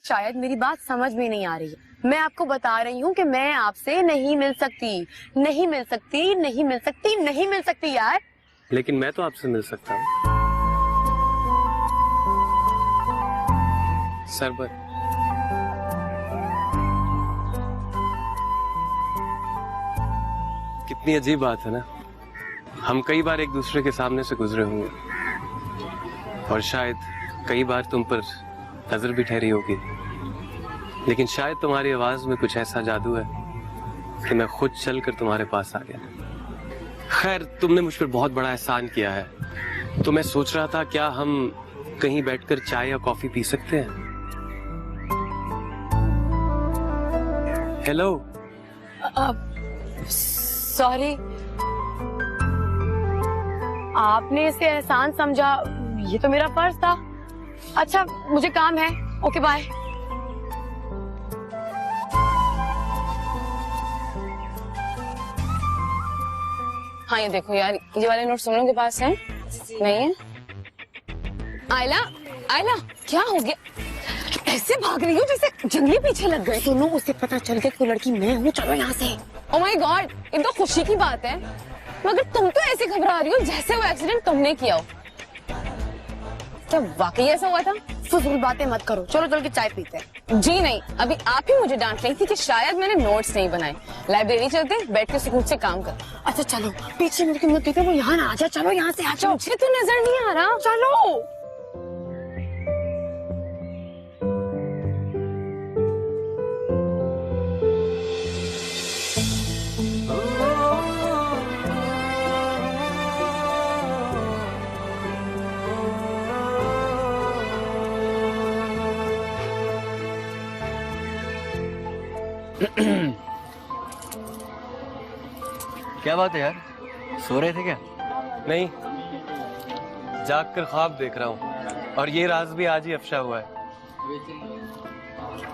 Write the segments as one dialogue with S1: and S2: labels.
S1: शायद मेरी बात समझ में नहीं आ रही है। मैं आपको बता रही हूँ कि मैं आपसे नहीं मिल सकती, नहीं मिल सकती, नहीं मिल सकती, नहीं मिल सकती यार।
S2: लेकिन मैं तो आपसे मिल सकता हूँ। सरबत, कितनी अजीब बात है ना, हम कई बार एक दूसरे के सामने से गुजरे होंगे और शायद कई बार तुम पर नजर भी ठहरी होगी, लेकिन शायद तुम्हारी आवाज में कुछ ऐसा जादू है कि मैं खुद चलकर तुम्हारे पास आ गया। खैर, तुमने मुझ पर बहुत बड़ा एहसान किया है, तो मैं सोच रहा था क्या हम कहीं बैठकर चाय या कॉफी पी सकते हैं? हेलो।
S1: सॉरी, आपने इसे एहसान समझा, ये तो मेरा फर्ज था। अच्छा, मुझे काम है, ओके बाय। हाँ ये देखो यार, ये वाले नोट तुम लोगों के पास है? नहीं है? आयला, आयला, क्या हो गया? ऐसे भाग रही हो जैसे जंगली पीछे लग गए। सुनो, उसे पता चल गया कोई लड़की मैं हूँ, चलो यहाँ से। ओह माय गॉड, ये तो खुशी की बात है, मगर तुम तो ऐसे घबरा रही हो जैसे वो एक्सीडेंट तुमने किया हो। क्या वाकई ऐसा हुआ था? फजूल बातें मत करो, चलो चल के चाय पीते हैं। जी नहीं, अभी आप ही मुझे डांट रही थी कि शायद मैंने नोट्स नहीं बनाए। लाइब्रेरी चलते, बैठ के सुकून से काम कर। अच्छा चलो, पीछे मुड़ के मत देखो, वो यहाँ ना आ जाए। चलो यहाँ से आ जाओ। मुझे तो नजर नहीं आ रहा। चलो।
S3: क्या बात है यार, सो रहे थे क्या?
S2: नहीं, जाग कर ख्वाब देख रहा हूँ और ये राज भी आज ही अफशा हुआ है।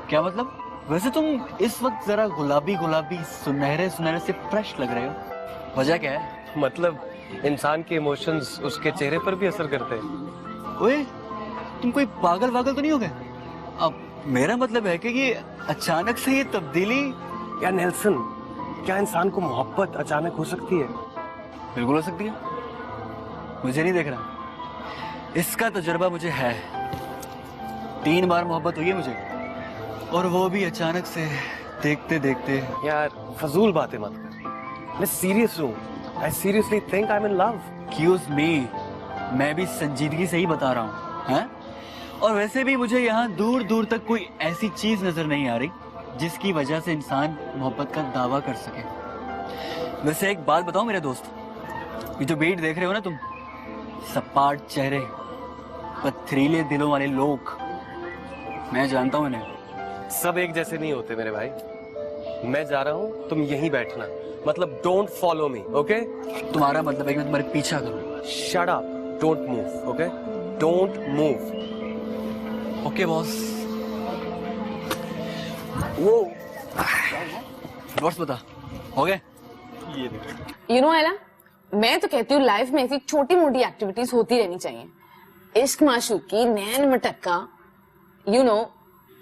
S3: क्या मतलब? वैसे तुम इस वक्त जरा गुलाबी गुलाबी सुनहरे सुनहरे से फ्रेश लग रहे हो, वजह क्या है?
S2: मतलब इंसान के इमोशंस उसके चेहरे पर भी असर करते हैं।
S3: ओए, तुम कोई पागल वागल तो नहीं हो गए? अब मेरा मतलब है कि ये अचानक से ये तब्दीली।
S2: या नेल्सन, क्या इंसान को मोहब्बत अचानक हो सकती है?
S3: बिल्कुल हो सकती है, मुझे नहीं देख रहा, इसका तजुर्बा मुझे है। 3 बार मोहब्बत हुई है मुझे, और वो भी अचानक से, देखते देखते।
S2: यार फजूल बातें मत कर, मैं सीरियस हूँ। I seriously think I am in love.
S3: Excuse me, मैं भी संजीदगी से ही बता रहा हूँ, हैं? और वैसे भी मुझे यहाँ दूर दूर तक कोई ऐसी चीज नजर नहीं आ रही जिसकी वजह से इंसान मोहब्बत का दावा कर सके। वैसे एक बात बताओ मेरे दोस्त, ये जो बीट देख रहे हो ना तुम, सपाट चेहरे, पथरीले दिलों वाले लोग, मैं जानता हूँ इन्हें।
S2: सब एक जैसे नहीं होते मेरे भाई। मैं जा रहा हूँ, तुम यहीं बैठना, मतलब डोंट फॉलो मी, ओके?
S3: तुम्हारा मतलब है कि मैं तुम्हारे पीछा करूँ?
S2: Shut up, don't move, okay? Don't move.
S3: Okay boss.
S2: वो
S3: बॉस बता, हो गए?
S1: यू नो आयला, मैं तो कहती हूँ लाइफ में ऐसी छोटी मोटी एक्टिविटीज होती रहनी चाहिए। इश्क माशूकी, नैन मटक्का, यू नो।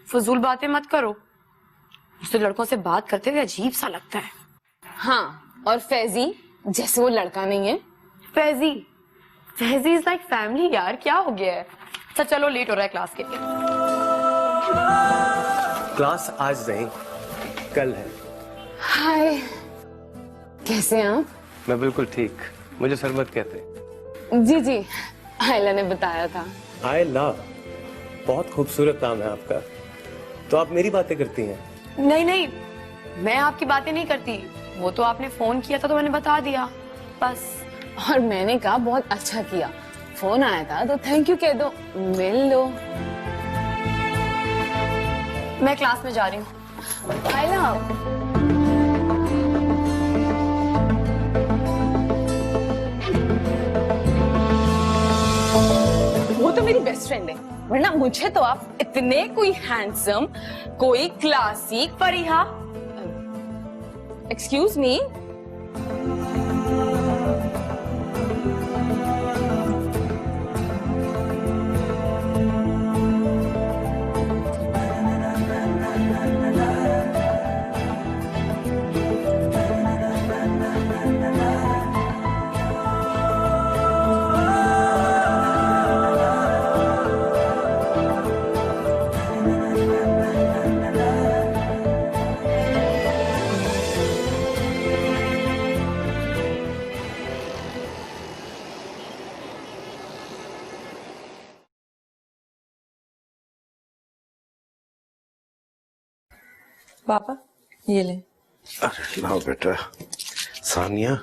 S1: फजूल बातें मत करो, मुझसे लड़कों से बात करते हुए अजीब सा लगता है। हाँ, और फैजी जैसे वो लड़का नहीं है। Faizi, Faizi is like family यार, क्या हो गया है? अच्छा चलो, लेट हो रहा है क्लास के लिए।
S2: क्लास आज नहीं, कल है।
S1: हाय, कैसे हैं आप?
S2: मैं बिल्कुल ठीक, मुझे सरबत कहते हैं।
S1: जी जी, आयला ने बताया था।
S2: आई लव, बहुत खूबसूरत नाम है आपका। तो आप मेरी बातें करती हैं?
S1: नहीं नहीं, मैं आपकी बातें नहीं करती, वो तो आपने फोन किया था तो मैंने बता दिया बस। और मैंने कहा बहुत अच्छा किया, फोन आया था तो थैंक यू कह दो, मिल लो। मैं क्लास में जा रही हूँ। आयला, वो तो मेरी बेस्ट फ्रेंड है, वरना मुझे तो आप इतने कोई हैंडसम, कोई क्लासिक। फरीहा, एक्सक्यूज मी,
S4: पापा ये ले।
S5: अरे लाओ बेटा। सानिया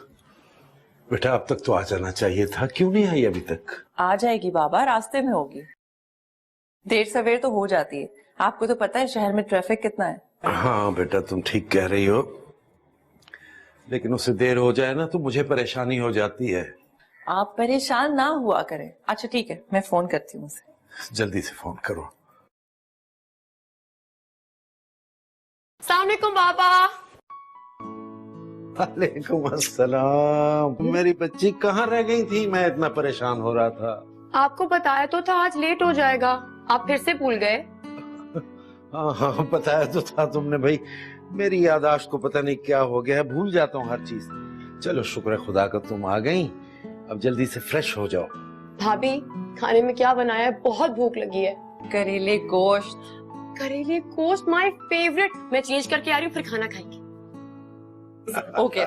S5: बेटा, अब तक तो आ जाना चाहिए था, क्यों नहीं आई अभी तक?
S4: आ जाएगी बाबा, रास्ते में होगी। देर सवेर तो हो जाती है, आपको तो पता है शहर में ट्रैफिक कितना है।
S5: हाँ बेटा, तुम ठीक कह रही हो, लेकिन उससे देर हो जाए ना तो मुझे परेशानी हो जाती है।
S4: आप परेशान ना हुआ करें। अच्छा ठीक है, मैं फोन करती हूँ उसे।
S5: जल्दी से फोन करो।
S1: अस्सलाम वालेकुम बाबा।
S5: वालेकुम अस्सलाम। मेरी बच्ची कहाँ रह गई थी? मैं इतना परेशान हो रहा था।
S1: आपको बताया तो था आज लेट हो जाएगा, आप फिर से भूल गए।
S5: हाँ हाँ, बताया तो था तुमने भाई, मेरी याददाश्त को पता नहीं क्या हो गया है, भूल जाता हूँ हर चीज। चलो शुक्र है खुदा का तुम आ गई, अब जल्दी से फ्रेश हो जाओ।
S6: भाभी खाने में क्या बनाया है? बहुत भूख लगी है।
S4: करेले गोश्त।
S6: करेले गोश्त माय फेवरेट। मैं चेंज करके आ रही हूँ, फिर खाना खाएंगे।
S4: ओके।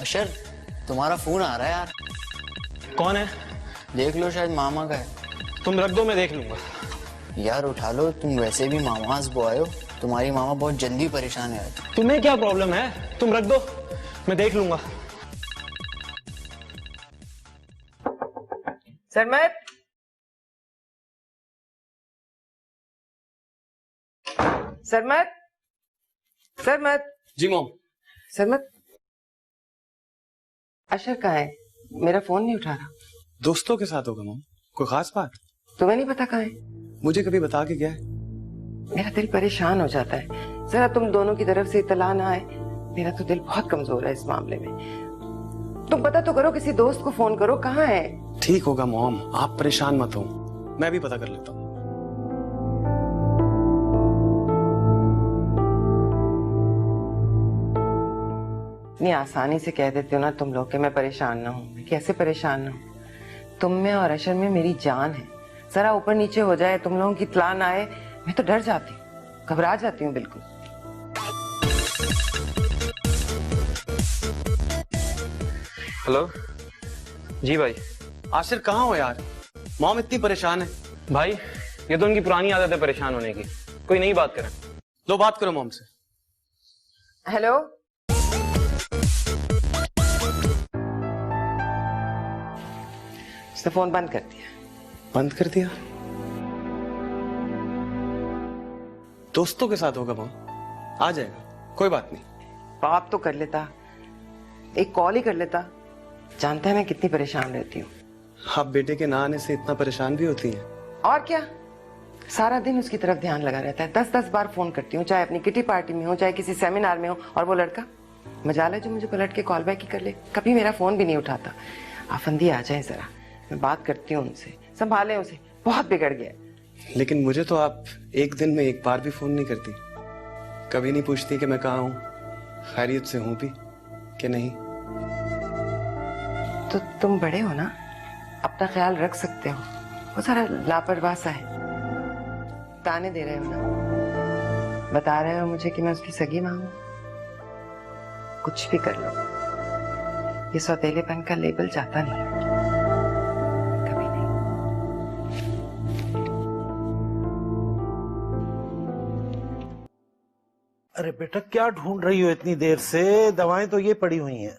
S3: अशर, तुम्हारा फोन आ रहा है यार।
S7: कौन है?
S3: देख लो, शायद मामा का है।
S7: तुम रख दो, मैं देख लूंगा।
S3: यार उठा लो, तुम वैसे भी मामास बॉय हो, तुम्हारी मामा बहुत जल्दी परेशान है।
S7: तुम्हें क्या प्रॉब्लम है? तुम रख दो, मैं देख लूंगा।
S4: सरमत, सरमत, सरमत,
S2: जी मॉम।
S8: सरमत, अशर कहाँ है? मेरा फोन नहीं उठा रहा।
S2: दोस्तों के साथ होगा मॉम, कोई खास बात?
S8: तुम्हें नहीं पता कहाँ है?
S2: मुझे कभी बता के गया है?
S8: मेरा दिल परेशान हो जाता है, जरा तुम दोनों की तरफ से इतला ना आए। मेरा तो दिल बहुत कमजोर है इस मामले में। तुम पता तो करो, किसी दोस्त को फोन करो, कहाँ है?
S2: ठीक होगा मॉम, आप परेशान मत हो, मैं भी पता कर लेता हूँ।
S8: इतनी आसानी से कह देते हो ना तुम लोग कि मैं परेशान ना हूँ। कैसे परेशान ना हूँ? तुम में और अशर में मेरी जान है। जरा ऊपर नीचे हो जाए, तुम लोगों की इत्तला ना आए, मैं तो डर जाती हूँ, घबरा जाती हूँ बिल्कुल।
S2: हेलो जी भाई। आशिर कहाँ हो यार? मॉम इतनी परेशान है।
S7: भाई ये तो उनकी पुरानी आदत है परेशान होने की, कोई नई बात करें।
S2: लो बात करो मॉम से।
S8: हेलो, उसने फोन बंद कर दिया।
S2: बंद कर दिया? दोस्तों के साथ होगा मॉम, आ जाएगा, कोई बात नहीं।
S8: बात तो कर लेता, एक कॉल ही कर लेता। जानता है मैं कितनी परेशान रहती हूँ।
S2: आप बेटे के ना आने से इतना परेशान भी होती हैं?
S8: और क्या, सारा दिन उसकी तरफ ध्यान लगा रहता है। 10-10 बार फोन करती हूँ, चाहे अपनी किटी पार्टी में हो, चाहे किसी सेमिनार में हो, और वो लड़का मजाल है जो मुझे पलट के कॉल बैक ही कर ले। कभी मेरा फोन भी नहीं उठाता। आफंदी आ जाए जरा, मैं बात करती हूँ उनसे, संभाले उसे, बहुत बिगड़ गया।
S2: लेकिन मुझे तो आप एक दिन में एक बार भी फोन नहीं करती, कभी नहीं पूछती कि मैं कहाँ हूँ, खैरियत से हूँ भी कि नहीं।
S8: तो तुम बड़े हो ना, अपना ख्याल रख सकते हो। वो सारा लापरवाह सा है। ताने दे रहे हो ना, बता रहे हो मुझे कि मैं उसकी सगी मां हूं। कुछ भी कर लो, ये सौतेलेपन का लेबल जाता नहीं, कभी नहीं।
S5: अरे बेटा, क्या ढूंढ रही हो इतनी देर से? दवाएं तो ये पड़ी हुई हैं।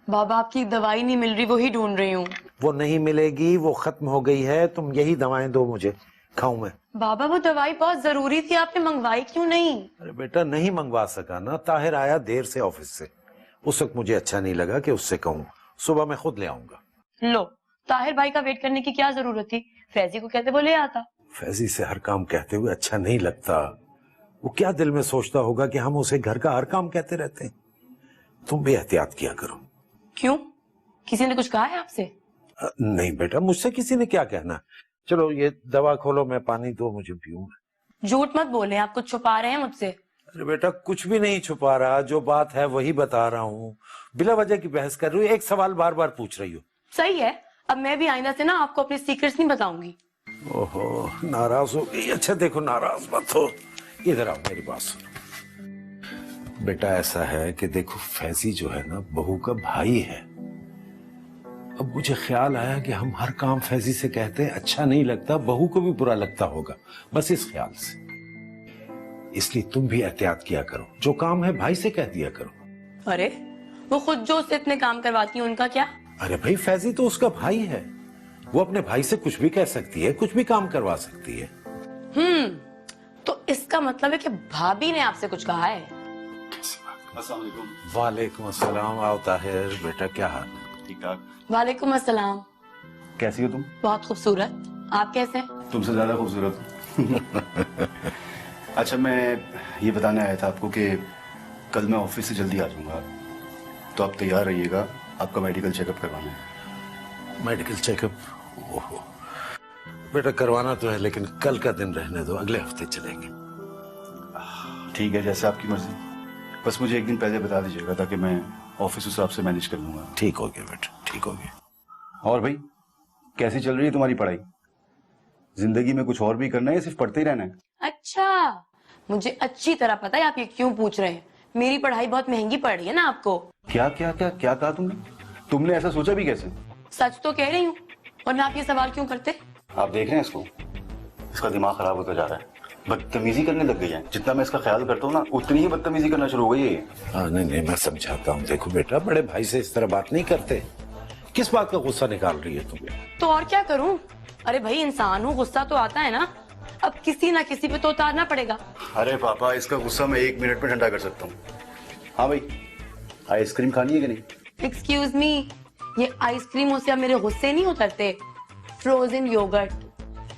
S6: बाबा आपकी दवाई नहीं मिल रही, वही ढूंढ रही हूँ।
S5: वो नहीं मिलेगी, वो खत्म हो गई है। तुम यही दवाएं दो मुझे, खाऊं मैं।
S6: बाबा वो दवाई बहुत जरूरी थी, आपने मंगवाई क्यों नहीं?
S5: अरे बेटा, नहीं मंगवा सका ना, ताहिर आया देर से ऑफिस से, उस वक्त मुझे अच्छा नहीं लगा कि उससे कहूँ। सुबह मैं खुद ले आऊंगा।
S6: लो, ताहिर भाई का वेट करने की क्या जरूरत थी? फैजी को कहते वो ले आता।
S5: फैजी से हर काम कहते हुए अच्छा नहीं लगता। वो क्या दिल में सोचता होगा कि हम उसे घर का हर काम कहते रहते हैं। तुम भी एहतियात किया करो।
S6: क्यों, किसी ने कुछ कहा है आपसे?
S5: नहीं बेटा, मुझसे किसी ने क्या कहना। चलो ये दवा खोलो, मैं पानी दो मुझे पीऊं।
S6: झूठ मत बोले, आप कुछ छुपा रहे हैं मुझसे।
S5: अरे बेटा, कुछ भी नहीं छुपा रहा, जो बात है वही बता रहा हूँ। बिला वजह की बहस कर रही हूँ, एक सवाल बार बार पूछ रही हो।
S6: सही है, अब मैं भी आइंदा से ना आपको अपने सीक्रेट्स नहीं बताऊंगी।
S5: ओहो, नाराज हो गई। अच्छा देखो, नाराज मत हो, इधर आओ, मेरी बात सुनो। बेटा ऐसा है कि देखो फैजी जो है ना बहू का भाई है। अब मुझे ख्याल आया कि हम हर काम फैजी से कहते हैं, अच्छा नहीं लगता, बहू को भी बुरा लगता होगा, बस इस ख्याल से। इसलिए तुम भी एहतियात किया करो, जो काम है भाई से कह दिया करो।
S6: अरे वो खुद जो उससे इतने काम करवाती है उनका क्या?
S5: अरे भाई फैजी तो उसका भाई है, वो अपने भाई से कुछ भी कह सकती है, कुछ भी काम करवा सकती है।
S6: तो इसका मतलब है कि भाभी ने आपसे कुछ कहा है?
S5: वालेकुम अस्सलाम। आओ ताहिर, बेटा क्या हाल है?
S7: ठीक ठाक।
S6: वालेकुम अस्सलाम।
S7: कैसी हो तुम?
S6: बहुत खूबसूरत। आप कैसे हैं?
S7: तुमसे ज्यादा खूबसूरत हूँ। अच्छा, मैं ये बताने आया था आपको कि कल मैं ऑफिस से जल्दी आ जाऊंगा, तो आप तैयार रहिएगा, आपका मेडिकल चेकअप करवाना है।
S5: Medical checkup? ओहो बेटा करवाना तो है, लेकिन कल का दिन रहने दो, अगले हफ्ते चलेंगे।
S7: ठीक है, जैसे आपकी मर्जी, बस मुझे एक दिन पहले बता दीजिएगा ताकि मैं ऑफिस उस हिसाब से मैनेज कर लूंगा।
S5: ठीक हो गया बेटा, ठीक हो गया।
S7: और भाई, कैसी चल रही है तुम्हारी पढ़ाई? जिंदगी में कुछ और भी करना है या सिर्फ पढ़ते ही रहना है?
S6: अच्छा, मुझे अच्छी तरह पता है आप ये क्यों पूछ रहे हैं। मेरी पढ़ाई बहुत महंगी पड़ रही है ना आपको।
S7: क्या क्या क्या क्या कहा तुमने? तुमने ऐसा सोचा भी कैसे?
S6: सच तो कह रही हूँ, वरना आप ये सवाल क्यों करते?
S7: आप देख रहे हैं इसको, इसका दिमाग खराब होता जा रहा है, बदतमीजी करने लग गई है। जितना मैं इसका ख्याल करता हूँ ना, उतनी ही बदतमीजी करना शुरू हो गई है।
S5: हाँ नहीं नहीं, मैं समझाता हूँ। देखो बेटा, बड़े भाई से इस तरह बात नहीं करते। किस बात का गुस्सा निकाल रही है तुम?
S6: तो और क्या करूं? अरे भाई, इंसान हूँ, गुस्सा तो आता है ना, अब किसी ना किसी पे तो उतारना पड़ेगा।
S7: अरे पापा, इसका गुस्सा मैं 1 मिनट में ठंडा कर सकता हूँ। हाँ भाई, आइसक्रीम खानी है कि नहीं?
S6: एक्सक्यूज मी, ये आइसक्रीमों से अब मेरे गुस्से नहीं उतरते। फ्रोजन योगर्ट,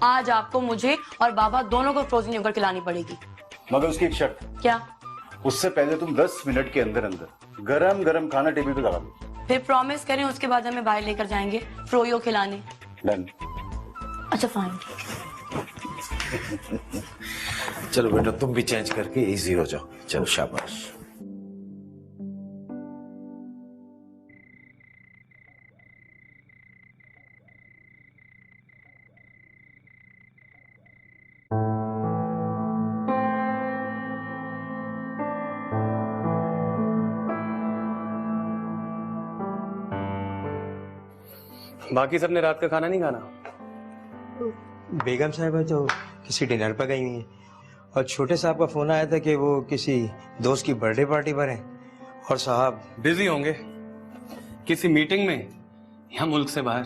S6: आज आपको मुझे और बाबा दोनों को फ्रोजन योगर्ट खिलानी पड़ेगी।
S7: मगर उसकी एक शर्त।
S6: क्या?
S7: उससे पहले तुम 10 मिनट के अंदर अंदर गरम गरम खाना टेबल पे लगा दो।
S6: फिर प्रॉमिस करें उसके बाद हमें बाहर लेकर जाएंगे फ्रोयो खिलाने।
S7: डन।
S6: अच्छा फाइन।
S5: चलो बेटा, तुम भी चेंज करके इजी हो जाओ। चलो शाबाश।
S2: बाकी सबने रात का खाना नहीं खाना?
S9: बेगम साहब तो किसी डिनर पर गई हुई हैं, और छोटे साहब का फोन आया था कि वो किसी दोस्त की बर्थडे पार्टी पर हैं, और साहब
S2: बिजी होंगे किसी मीटिंग में या मुल्क से बाहर।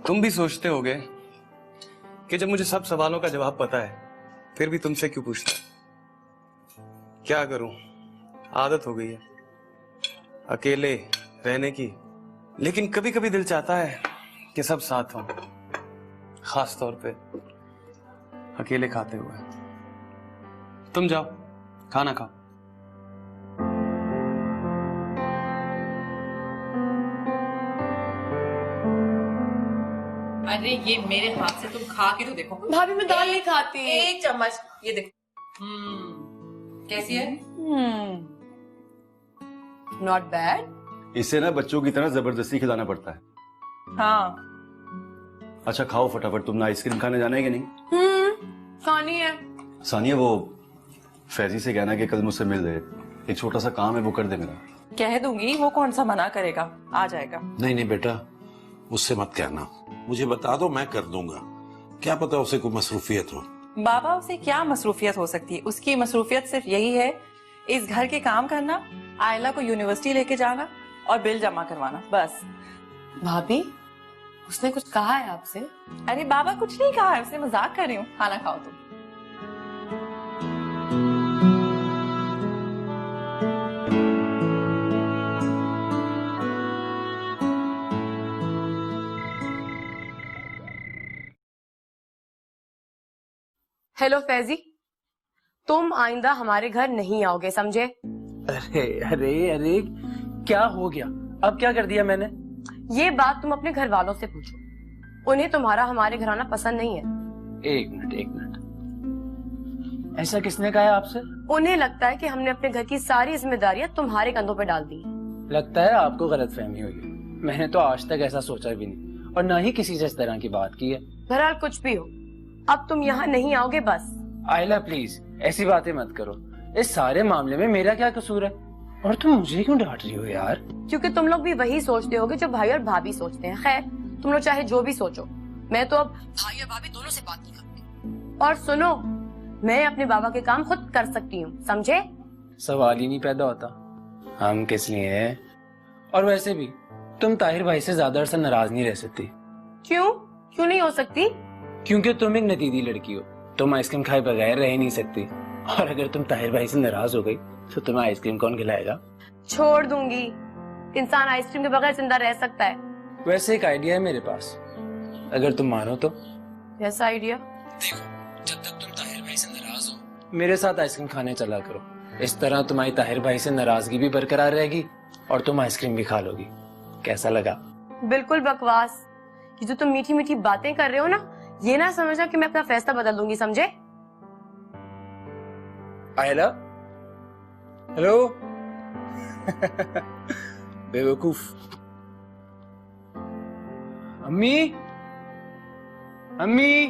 S2: तुम भी सोचते होगे कि जब मुझे सब सवालों का जवाब पता है फिर भी तुमसे क्यों पूछता? क्या करूं, आदत हो गई है अकेले रहने की। लेकिन कभी कभी दिल चाहता है कि सब साथ हों, खास तौर पे अकेले खाते हुए। तुम जाओ खाना खाओ।
S4: अरे ये मेरे हाथ से तुम खा के तो देखो।
S6: भाभी मैं दाल नहीं खाती।
S4: एक चम्मच, ये देखो। कैसी है?
S6: Not bad.
S7: इसे ना बच्चों की तरह जबरदस्ती खिलाना पड़ता है।
S4: हाँ।
S7: अच्छा खाओ फटाफट। तुमने आइसक्रीम खाने जाना है कि नहीं?
S6: खानी है।
S7: सानिया, वो फैजी से कहना कि कल मुझसे मिल रहे, एक छोटा सा काम है वो कर दे मेरा।
S4: कह दूंगी, वो कौन सा मना करेगा, आ जाएगा।
S5: नहीं नहीं बेटा, उससे मत कहना, मुझे बता दो, मैं कर दूंगा। क्या पता उसे कोई मसरूफियत हो।
S4: बाबा, उसे क्या मसरूफियत हो सकती है? उसकी मसरूफियत सिर्फ यही है, इस घर के काम करना, आयला को यूनिवर्सिटी लेके जाना और बिल जमा करवाना, बस।
S6: भाभी, उसने कुछ कहा है आपसे?
S4: अरे बाबा कुछ नहीं कहा है, उसने मजाक कर रही हूँ। खाना खाओ तुम।
S6: हेलो फैजी, तुम आइंदा हमारे घर नहीं आओगे, समझे?
S9: अरे अरे अरे, क्या हो गया? अब क्या कर दिया मैंने?
S6: ये बात तुम अपने घर वालों से पूछो, उन्हें तुम्हारा हमारे घर आना पसंद नहीं है।
S9: एक मिनट, ऐसा किसने कहा है आपसे?
S6: उन्हें लगता है कि हमने अपने घर की सारी जिम्मेदारियां तुम्हारे कंधों पे डाल दी।
S9: लगता है आपको गलतफहमी हुई है। मैंने तो आज तक ऐसा सोचा भी नहीं, और ना ही किसी से इस तरह की बात की है।
S6: बहरहाल कुछ भी हो, अब तुम यहाँ नहीं आओगे, बस।
S9: आयला प्लीज ऐसी बातें मत करो।
S10: इस सारे मामले में मेरा क्या कसूर है? और तुम मुझे क्यों डांट रही हो यार?
S6: क्योंकि तुम लोग भी वही सोचते होगे जो भाई और भाभी सोचते हैं। खैर, तुम लोग चाहे जो भी सोचो, मैं तो अब भाई और भाभी दोनों से बात नहीं करती। और सुनो, मैं अपने बाबा के काम खुद कर सकती हूँ, समझे?
S10: सवाल ही नहीं पैदा होता, हम किस लिए हैं? और वैसे भी तुम ताहिर भाई से ज्यादा अरसा नाराज नहीं रह सकती।
S6: क्यों नहीं हो सकती?
S10: क्योंकि तुम एक नतीदी लड़की हो, तुम आइसक्रीम खाए बगैर रह ही नहीं सकती। और अगर तुम ताहिर भाई से नाराज हो गई तो तुम्हें आइसक्रीम कौन खिलाएगा?
S6: छोड़ दूंगी, इंसान आइसक्रीम के बगैर जिंदा रह सकता है।
S10: वैसे एक आइडिया है मेरे पास, अगर तुम मानो तो।
S6: कैसा आइडिया?
S10: देखो, जब तक तुम ताहिर भाई से नाराज हो, मेरे साथ आइसक्रीम खाने चला करो। इस तरह तुम्हारी ताहिर भाई से नाराजगी भी बरकरार रहेगी और तुम आइसक्रीम भी खा लोगी। कैसा लगा?
S6: बिल्कुल बकवास। ये जो तुम मीठी मीठी बातें कर रहे हो ना, ये ना समझना कि मैं अपना फैसला बदल दूंगी, समझे?
S10: आयला, हेलो। बेवकूफ। अम्मी, अम्मी,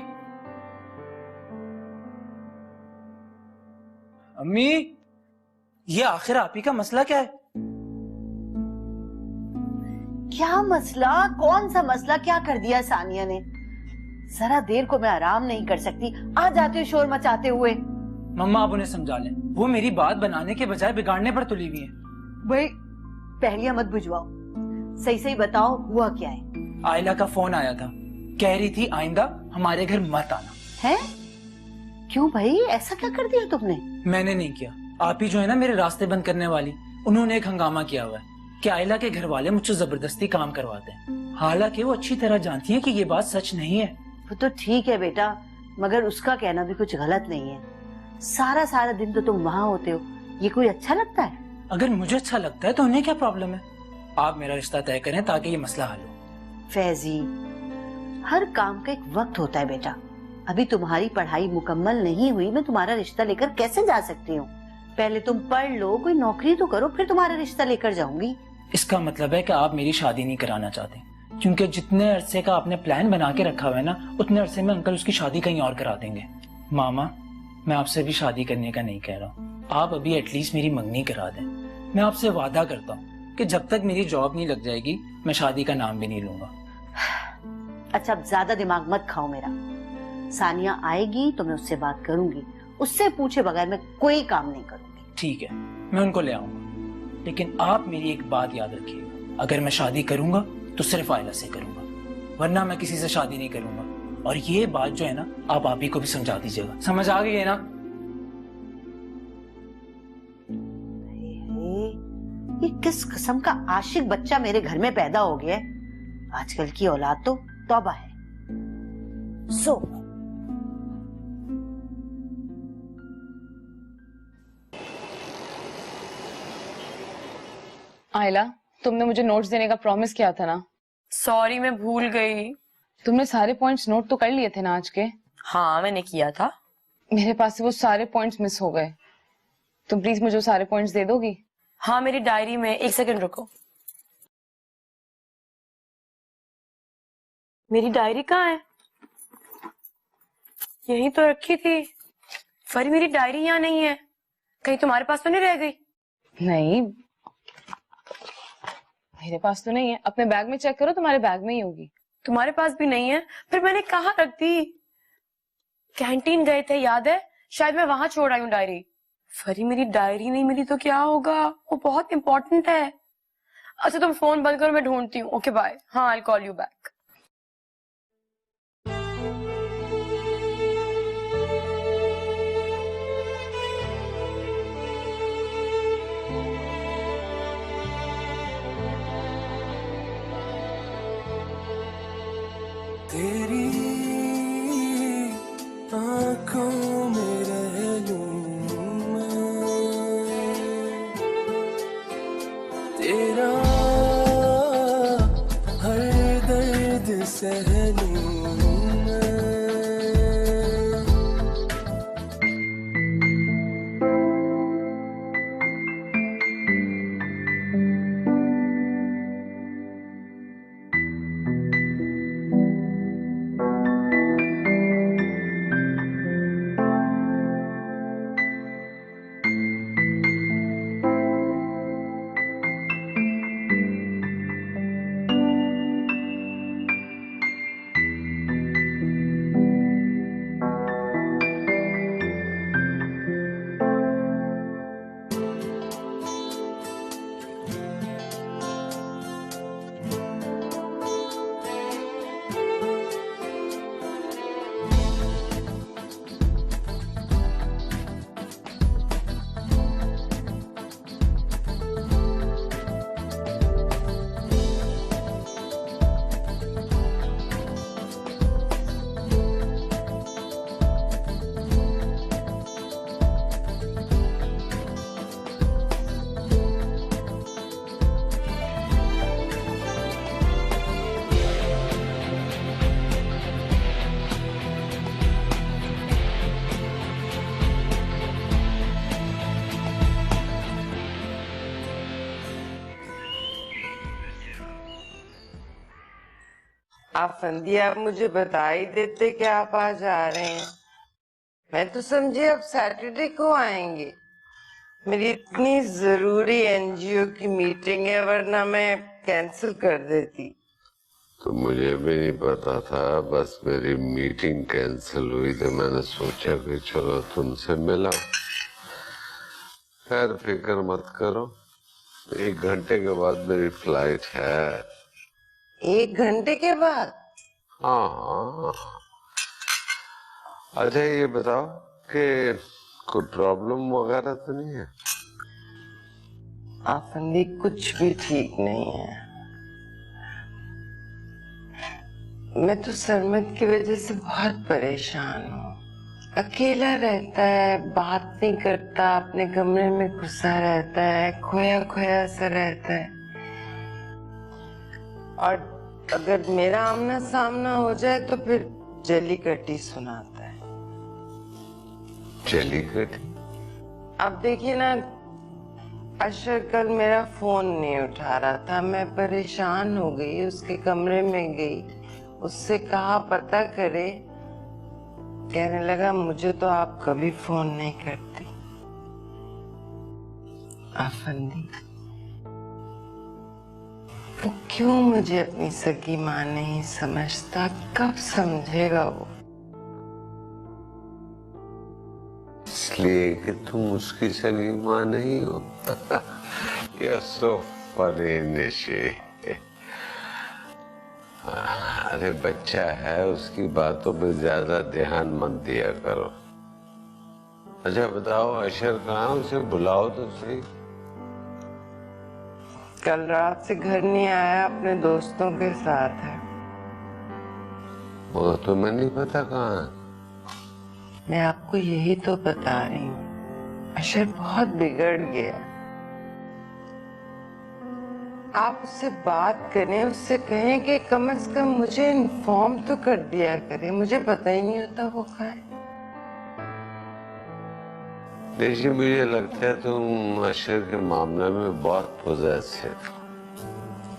S10: अम्मी, ये आखिर आप ही का मसला क्या है?
S11: क्या मसला? कौन सा मसला? क्या कर दिया सानिया ने? जरा देर को मैं आराम नहीं कर सकती, आ जाते हो शोर मचाते हुए।
S10: मम्मा, आप उन्हें समझा लें, वो मेरी बात बनाने के बजाय बिगाड़ने पर तुली हुई है।
S11: भाई पहलियां मत बुझवाओ, सही सही बताओ हुआ क्या है?
S10: आयला का फोन आया था, कह रही थी आइंदा हमारे घर मत आना।
S11: है? क्यों भाई, ऐसा क्या कर दिया तुमने?
S10: मैंने नहीं किया, आप ही जो है ना मेरे रास्ते बंद करने वाली, उन्होंने एक हंगामा किया हुआ है कि आयला के घर वाले मुझसे जबरदस्ती काम करवाते हैं। हालांकि वो अच्छी तरह जानती है कि ये बात सच नहीं है।
S11: वो तो ठीक है बेटा, मगर उसका कहना भी कुछ गलत नहीं है। सारा सारा दिन तो तुम वहाँ होते हो, ये कोई अच्छा लगता है?
S10: अगर मुझे अच्छा लगता है तो उन्हें क्या प्रॉब्लम है? आप मेरा रिश्ता तय करें ताकि ये मसला हल हो।
S11: फैजी, हर काम का एक वक्त होता है बेटा। अभी तुम्हारी पढ़ाई मुकम्मल नहीं हुई, मैं तुम्हारा रिश्ता लेकर कैसे जा सकती हूँ? पहले तुम पढ़ लो, कोई नौकरी तो करो, फिर तुम्हारा रिश्ता लेकर जाऊंगी।
S10: इसका मतलब है कि आप मेरी शादी नहीं कराना चाहते, क्योंकि जितने अरसे का आपने प्लान बना के रखा हुआ है ना, उतने अरसे में अंकल उसकी शादी कहीं और करा देंगे। मामा, मैं आपसे भी शादी करने का नहीं कह रहा हूँ, आप अभी एटलीस्ट मेरी मंगनी करा दें। मैं आपसे वादा करता हूँ कि जब तक मेरी जॉब नहीं लग जाएगी, मैं शादी का नाम भी नहीं लूंगा।
S11: अच्छा, अब ज्यादा दिमाग मत खाओ मेरा। सानिया आएगी तो मैं उससे बात करूंगी, उससे पूछे बगैर मैं कोई काम नहीं करूंगी।
S10: ठीक है, मैं उनको ले आऊंगा, लेकिन आप मेरी एक बात याद रखिएगा, अगर मैं शादी करूंगा तो सिर्फ आयला से करूंगा, वरना मैं किसी से शादी नहीं करूंगा। और ये बात जो है ना, आप ही को भी समझा दीजिएगा। समझ आ गई है ना?
S11: ये किस किस्म का आशिक बच्चा मेरे घर में पैदा हो गया है? आजकल की औलाद तो तौबा है। सो
S1: आयला, तुमने मुझे नोट्स देने का प्रॉमिस किया था ना?
S6: सॉरी, मैं भूल गई।
S1: तुमने सारे पॉइंट्स नोट तो कर लिए थे ना आज के?
S6: हाँ, मैंने किया था।
S1: मेरे पास से वो सारे पॉइंट्स मिस हो गए। तुम प्लीज मुझे सारे पॉइंट्स दे दोगी?
S6: हाँ, मेरी डायरी में। एक सेकंड रुको। मेरी डायरी कहाँ है? यही तो रखी थी। फरी, मेरी डायरी यहाँ नहीं है। कहीं तुम्हारे पास तो नहीं रह गई?
S1: नहीं, मेरे पास तो नहीं है। अपने बैग में चेक करो, तुम्हारे बैग में ही होगी।
S6: तुम्हारे पास भी नहीं है? फिर मैंने कहाँ रख दी? कैंटीन गए थे, याद है? शायद मैं वहां छोड़ आई हूँ डायरी। फरी, मेरी डायरी नहीं मिली तो क्या होगा? वो बहुत इंपॉर्टेंट है। अच्छा, तुम फोन बंद करो, मैं ढूंढती हूँ। Okay bye. हाँ, आई कॉल यू बैक।
S12: तेरी आंखों में रह लूं मैं, तेरा हर दर्द
S8: आफंदी, आप मुझे बता ही देते कि आप आज आ रहे हैं। मैं तो समझी आप सैटरडे को आएंगे। मेरी इतनी जरूरी एनजीओ की मीटिंग है, वरना मैं कैंसिल कर देती।
S13: तो मुझे भी नहीं पता था, बस मेरी मीटिंग कैंसिल हुई तो मैंने सोचा कि चलो तुमसे मिला। खैर फिक्र मत करो, 1 घंटे के बाद मेरी फ्लाइट है।
S8: 1 घंटे के बाद?
S13: हाँ। अच्छा ये बताओ कि कोई प्रॉब्लम वगैरह तो नहीं है?
S8: आफंदी, कुछ भी ठीक नहीं है। मैं तो सरमद की वजह से बहुत परेशान हूँ। अकेला रहता है, बात नहीं करता, अपने कमरे में घुसा रहता है, खोया खोया सा रहता है। और अगर मेरा आमना सामना हो जाए तो फिर जली कटी सुनाता है।
S13: चली गई।
S8: अब देखिए ना, अशर कल मेरा फोन नहीं उठा रहा था। मैं परेशान हो गई, उसके कमरे में गई, उससे कहा पता करे। कहने लगा मुझे तो आप कभी फोन नहीं करती। आफंदी, वो क्यों मुझे अपनी सगी माँ नहीं समझता? कब समझेगा वो?
S13: इसलिए कि तुम उसकी सगी माँ नहीं हो। You're so funny, Nishi. अरे बच्चा है, उसकी बातों पे ज्यादा ध्यान मत दिया करो। अच्छा बताओ, अशर कहाँ? उसे बुलाओ तो सही।
S8: कल रात से घर नहीं आया, अपने दोस्तों के साथ है।
S13: वो तो मैं नहीं पता कहाँ है।
S8: मैं आपको यही तो बता रही हूँ, अशर बहुत बिगड़ गया। आप उससे बात करें, उससे कहें कि कम से कम मुझे इन्फॉर्म तो कर दिया करे। मुझे पता ही नहीं होता वो कहाँ है।
S13: देखिए मुझे लगता है तुम अशर के मामले में बहुत पॉजिटिव।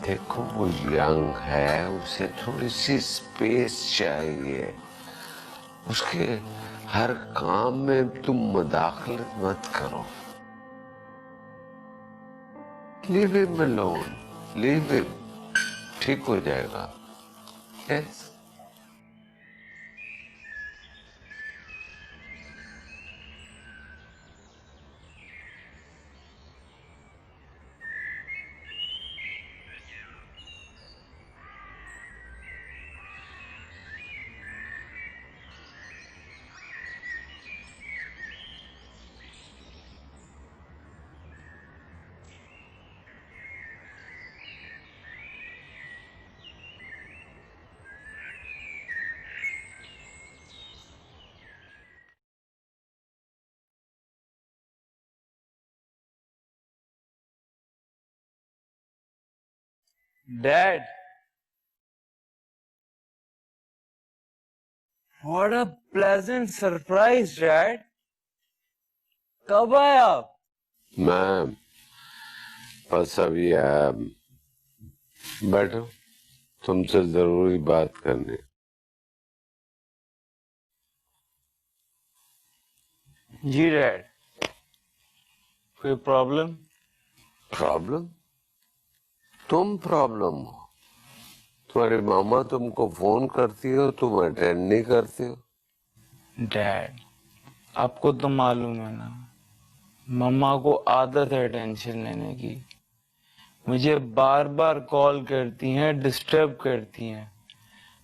S13: देखो वो यंग है, उसे थोड़ी सी स्पेस चाहिए। उसके हर काम में तुम मदाखलत मत करो। Leave him alone, leave him, ठीक हो जाएगा। Yes.
S3: Dad, what a pleasant surprise, Dad. कब आए आप?
S13: मैं बस अभी आया। बैठो, तुमसे जरूरी बात करनी।
S3: जी डैड। कोई प्रॉब्लम?
S13: प्रॉब्लम? तुम प्रॉब्लम हो? तुम्हारी मामा तुमको फोन करती हो, तुम अटेंड नहीं करते हो।
S3: डैड, आपको तो मालूम है ना, मम्मा को आदत है टेंशन लेने की। मुझे बार बार कॉल करती हैं, डिस्टर्ब करती हैं।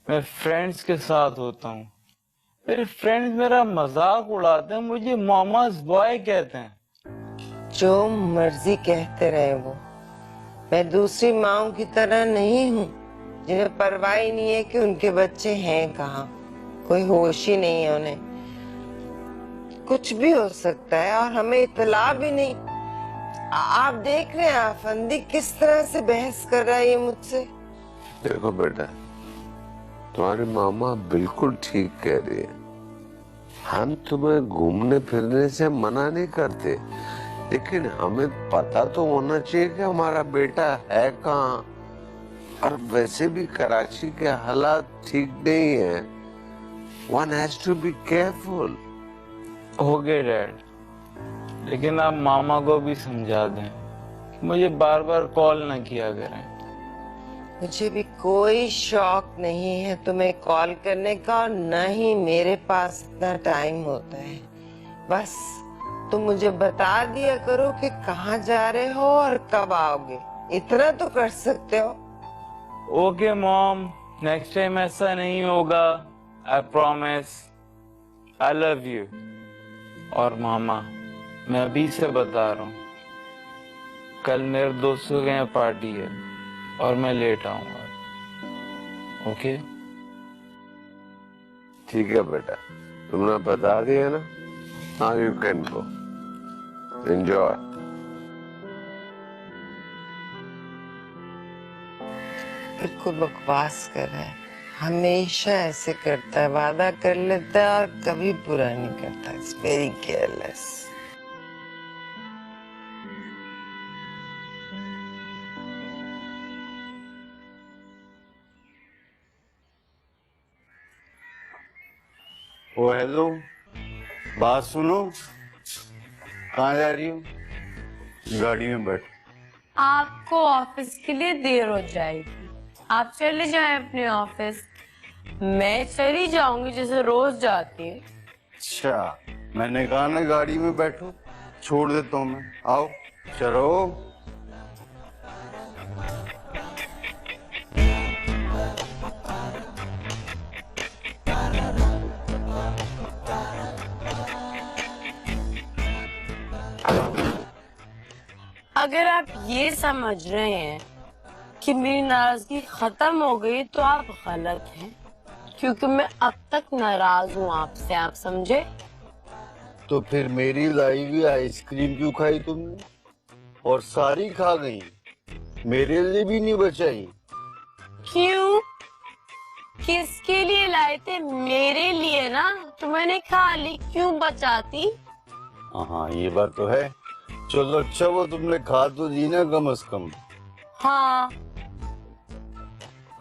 S3: मैं फ्रेंड्स के साथ होता हूँ, मेरे फ्रेंड्स मेरा मजाक उड़ाते हैं, मुझे मामा's बॉय कहते हैं।
S8: जो मर्जी कहते रहे वो, मैं दूसरी माँओं की तरह नहीं हूँ जिन्हें परवाह ही नहीं है कि उनके बच्चे हैं कहाँ। कोई होश ही नहीं है उन्हें। कुछ भी हो सकता है और हमें इतला भी नहीं। आप देख रहे हैं आफंदी किस तरह से बहस कर रहा है ये मुझसे।
S13: देखो बेटा, तुम्हारी मामा बिल्कुल ठीक कह रही है। हम तुम्हें घूमने फिरने से मना नहीं करते, लेकिन हमें पता तो होना चाहिए कि हमारा बेटा है कहाँ। और वैसे भी कराची के हालात ठीक नहीं है। One has to be careful.
S14: हो गए डैड, लेकिन आप मामा को भी समझा दें, मुझे बार बार कॉल ना किया करें।
S8: मुझे भी कोई शौक नहीं है तुम्हें कॉल करने का, और न ही मेरे पास इतना टाइम होता है। बस तुम मुझे बता दिया करो कि कहाँ जा रहे हो और कब आओगे, इतना तो कर सकते हो।
S14: ओके मॉम, नेक्स्ट टाइम ऐसा नहीं होगा, I promise. I love you. और मामा, मैं अभी से बता रहा हूँ, कल मेरे दोस्तों के यहाँ पार्टी है और मैं लेट आऊंगा। ओके?
S13: ठीक है बेटा, तुमने बता दिया ना। Now you can go. Enjoy.
S8: बिल्कुल बकवास कर रहा है, हमेशा ऐसे करता है, वादा कर लेता है और कभी पूरा नहीं करता। It's very careless.
S7: Oh hello, बात सुनो, कहाँ जा रही हो? गाड़ी में बैठ।
S6: आपको ऑफिस के लिए देर हो जाएगी, आप चले जाएं अपने ऑफिस, मैं चली जाऊंगी जैसे रोज जाती हूँ।
S7: अच्छा, मैंने कहा ना गाड़ी में बैठो, छोड़ देता हूँ मैं। आओ चलो।
S6: अगर आप ये समझ रहे हैं कि मेरी नाराजगी खत्म हो गई तो आप गलत हैं, क्योंकि मैं अब तक नाराज हूँ आपसे, आप समझे?
S7: तो फिर मेरी लाई हुई आइसक्रीम क्यों खाई तुमने? और सारी खा गई, मेरे लिए भी नहीं बचाई।
S6: क्यों? किसके लिए लाए थे? मेरे लिए ना, तो मैंने खा ली, क्यों बचाती?
S7: हाँ ये बात तो है। चलो अच्छा, वो तुमने खा तो ली ना कम से कम।
S6: हाँ।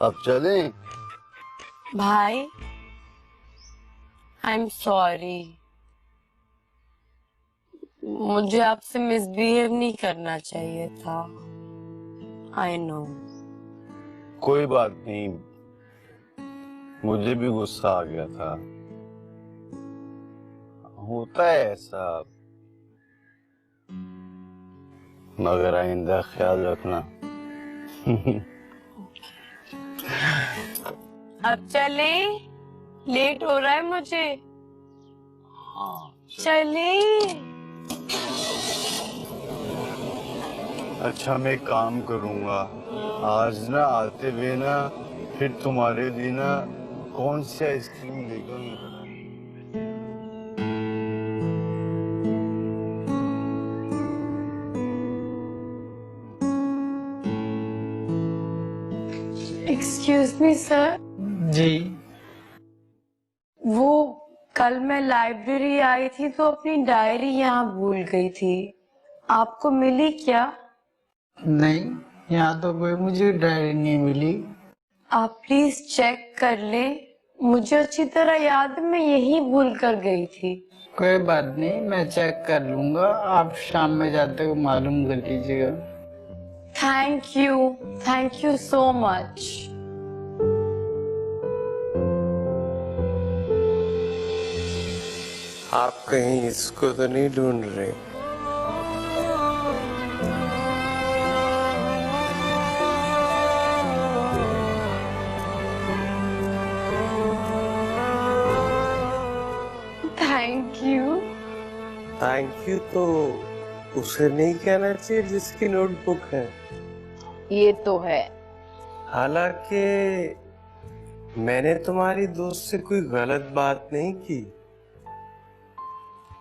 S7: अब चलें?
S6: भाई, आई एम सॉरी, मुझे आपसे मिसबिहेव नहीं करना चाहिए था। I know.
S7: कोई बात नहीं, मुझे भी गुस्सा आ गया था, होता है ऐसा, मगर आइंदा ख्याल रखना।
S6: अब चले, लेट हो रहा है मुझे। चले।
S7: अच्छा मैं काम करूंगा, आज ना आते हुए ना फिर तुम्हारे लिए ना कौन सी आइसक्रीम लेकर।
S6: Excuse me sir.
S10: जी।
S6: वो कल मैं लाइब्रेरी आई थी तो अपनी डायरी यहाँ भूल गई थी, आपको मिली क्या?
S10: नहीं, यहाँ तो कोई मुझे डायरी नहीं मिली।
S6: आप प्लीज चेक कर लें, मुझे अच्छी तरह याद है, मैं यही भूल कर गई थी।
S10: कोई बात नहीं, मैं चेक कर लूंगा, आप शाम में जाते हुए मालूम कर लीजिएगा।
S6: Thank you so much.
S13: आप कहीं इसको तो नहीं ढूंढ रहे? थैंक यू तो उसे नहीं कहना चाहिए जिसकी नोटबुक है।
S1: ये तो है।
S13: हालांकि मैंने तुम्हारी दोस्त से कोई गलत बात नहीं की।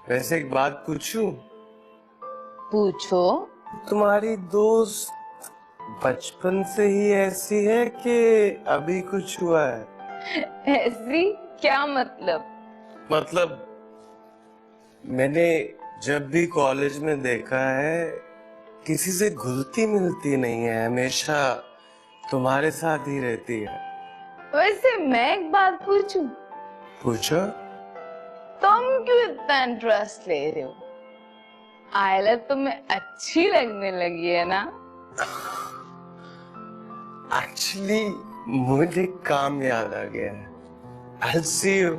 S13: वैसे एक बात पूछूं?
S1: पूछो।
S13: तुम्हारी दोस्त बचपन से ही ऐसी है कि अभी कुछ हुआ है?
S1: ऐसी क्या मतलब?
S13: मतलब मैंने जब भी कॉलेज में देखा है, किसी से घुलती मिलती नहीं है, हमेशा
S14: तुम्हारे साथ ही रहती है।
S1: वैसे मैं एक बात पूछूं,
S14: पूछो।
S1: तुम क्यों इतना इंटरेस्ट ले रहे हो? आयला तुम्हें अच्छी लगने लगी है ना?
S14: एक्चुअली मुझे काम याद आ गया है। I'll see you.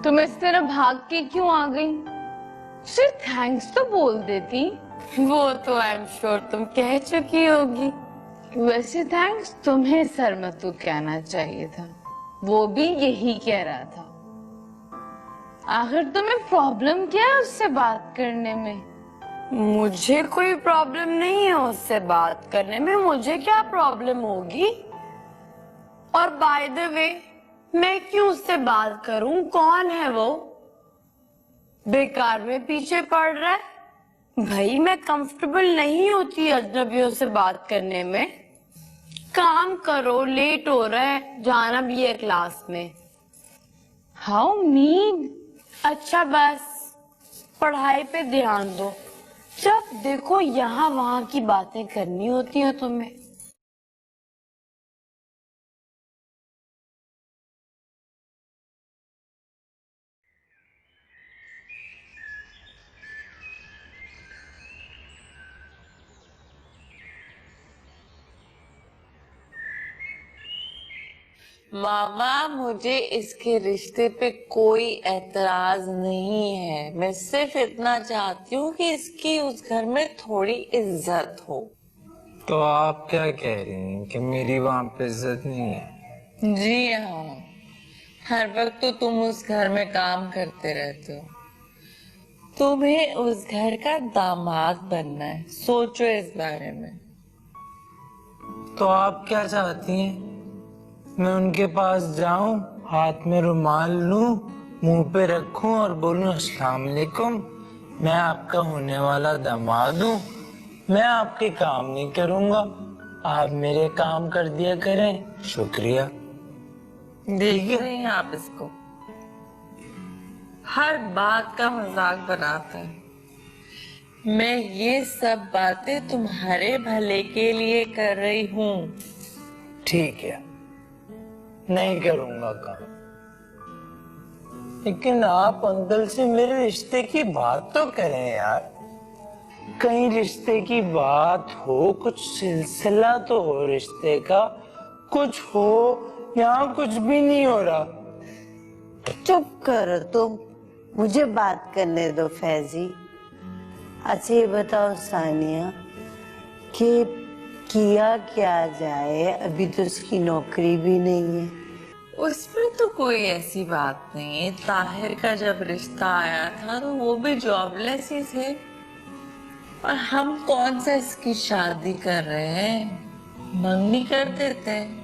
S1: तुम इस तरह भाग के क्यों आ गई? सिर्फ थैंक्स तो बोल देती।
S6: वो तो आई एम श्योर तुम कह चुकी होगी।
S1: वैसे थैंक्स तुम्हें सरमतू कहना चाहिए था, वो भी यही कह रहा था। आखिर तुम्हें प्रॉब्लम क्या है उससे बात करने में?
S6: मुझे कोई प्रॉब्लम नहीं है उससे बात करने में, मुझे क्या प्रॉब्लम होगी? और बाय द वे मैं क्यों उससे बात करूं? कौन है वो? बेकार में पीछे पड़ रहा है। भाई मैं कंफर्टेबल नहीं होती अजनबियों से बात करने में। काम करो, लेट हो रहा है, जाना भी है क्लास में।
S1: How mean?
S6: अच्छा बस पढ़ाई पे ध्यान दो। जब देखो यहाँ वहां की बातें करनी होती है तुम्हें।
S4: मामा मुझे इसके रिश्ते पे कोई एतराज नहीं है। मैं सिर्फ इतना चाहती हूँ कि इसकी उस घर में थोड़ी इज्जत हो।
S14: तो आप क्या कह रही हैं कि मेरी वहां पे इज्जत नहीं है?
S4: जी हाँ, हर वक्त तो तुम उस घर में काम करते रहते हो। तुम्हें उस घर का दामाद बनना है, सोचो इस बारे में।
S14: तो आप क्या चाहती हैं? मैं उनके पास जाऊं, हाथ में रुमाल लूं, मुंह पे रखूं और बोलूं अस्सलाम वालेकुम, मैं आपका होने वाला दामाद हूं, मैं आपके काम नहीं करूंगा, आप मेरे काम कर दिया करें, शुक्रिया।
S4: देख रहे हैं आप इसको, हर बात का मजाक बनाता है। मैं ये सब बातें तुम्हारे भले के लिए कर रही हूँ।
S14: ठीक है, नहीं करूंगा काम, लेकिन आप अंकल से मेरे रिश्ते की बात तो करें यार। कहीं रिश्ते की बात हो, कुछ सिलसिला तो हो रिश्ते का, कुछ हो। यहाँ कुछ भी नहीं हो रहा।
S11: चुप करो तुम, मुझे बात करने दो फैजी। अच्छा ये बताओ सानिया कि किया क्या जाए, अभी तो उसकी नौकरी भी नहीं है।
S4: उसमें तो कोई ऐसी बात नहीं है। ताहिर का जब रिश्ता आया था तो वो भी जॉबलेस ही थे, और हम कौन सा इसकी शादी कर रहे हैं, मंगनी कर देते हैं।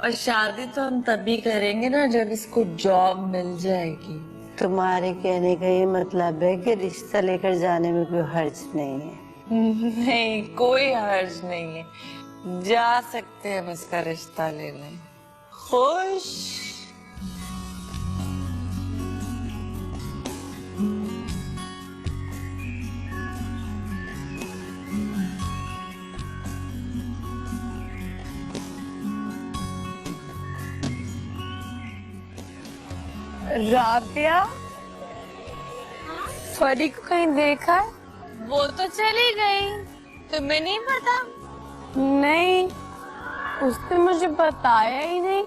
S4: और शादी तो हम तभी करेंगे ना जब इसको जॉब मिल जाएगी।
S11: तुम्हारे कहने का ये मतलब है कि रिश्ता लेकर जाने में कोई हर्ज नहीं है?
S4: नहीं, कोई हर्ज नहीं है, जा सकते हैं हम इसका रिश्ता लेने। खुश?
S6: राबिया, फरी को कहीं देखा है?
S1: वो तो चली गई, तुम्हें नहीं पता?
S6: नहीं, उसने मुझे बताया ही नहीं।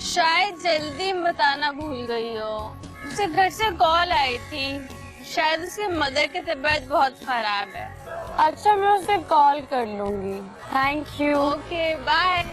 S1: शायद जल्दी बताना भूल गई हो। उसे घर से कॉल आई थी, शायद उसकी मदर की तबीयत बहुत खराब है।
S6: अच्छा मैं उसे कॉल कर लूंगी। Thank you.
S1: Okay bye.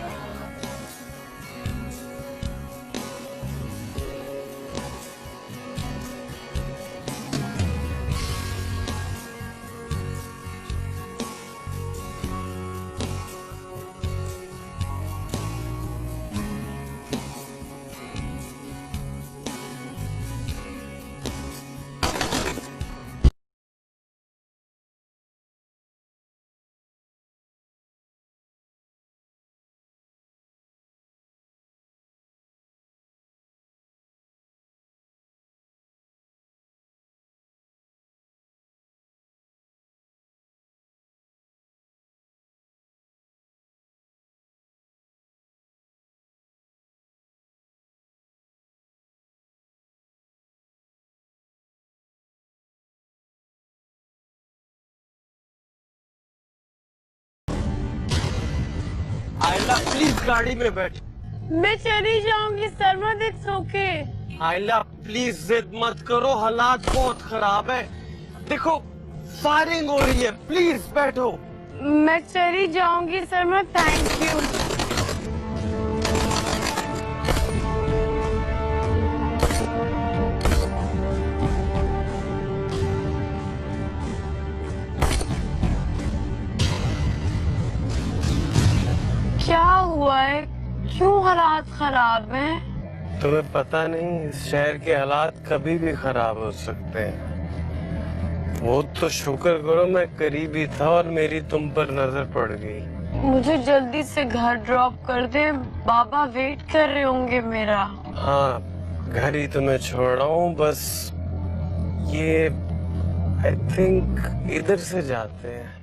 S9: Ayla please गाड़ी में बैठ।
S6: मैं चली जाऊंगी Sarmad, it's okay.
S9: Ayla please जिद मत करो, हालात बहुत खराब है। देखो फायरिंग हो रही है, प्लीज बैठो।
S6: मैं चली जाऊंगी सरमद, थैंक यू। क्या हुआ है, क्यों हालात खराब हैं?
S2: तुम्हें पता नहीं, इस शहर के हालात कभी भी खराब हो सकते हैं। वो तो शुक्र करो मैं करीब ही था और मेरी तुम पर नजर पड़ गई।
S6: मुझे जल्दी से घर ड्रॉप कर दे, बाबा वेट कर रहे होंगे मेरा।
S2: हाँ, घर ही तुम्हें छोड़ रहा हूँ, बस ये आई थिंक इधर से जाते हैं।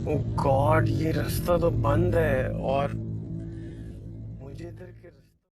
S2: ओह गॉड, ये रास्ता तो बंद है और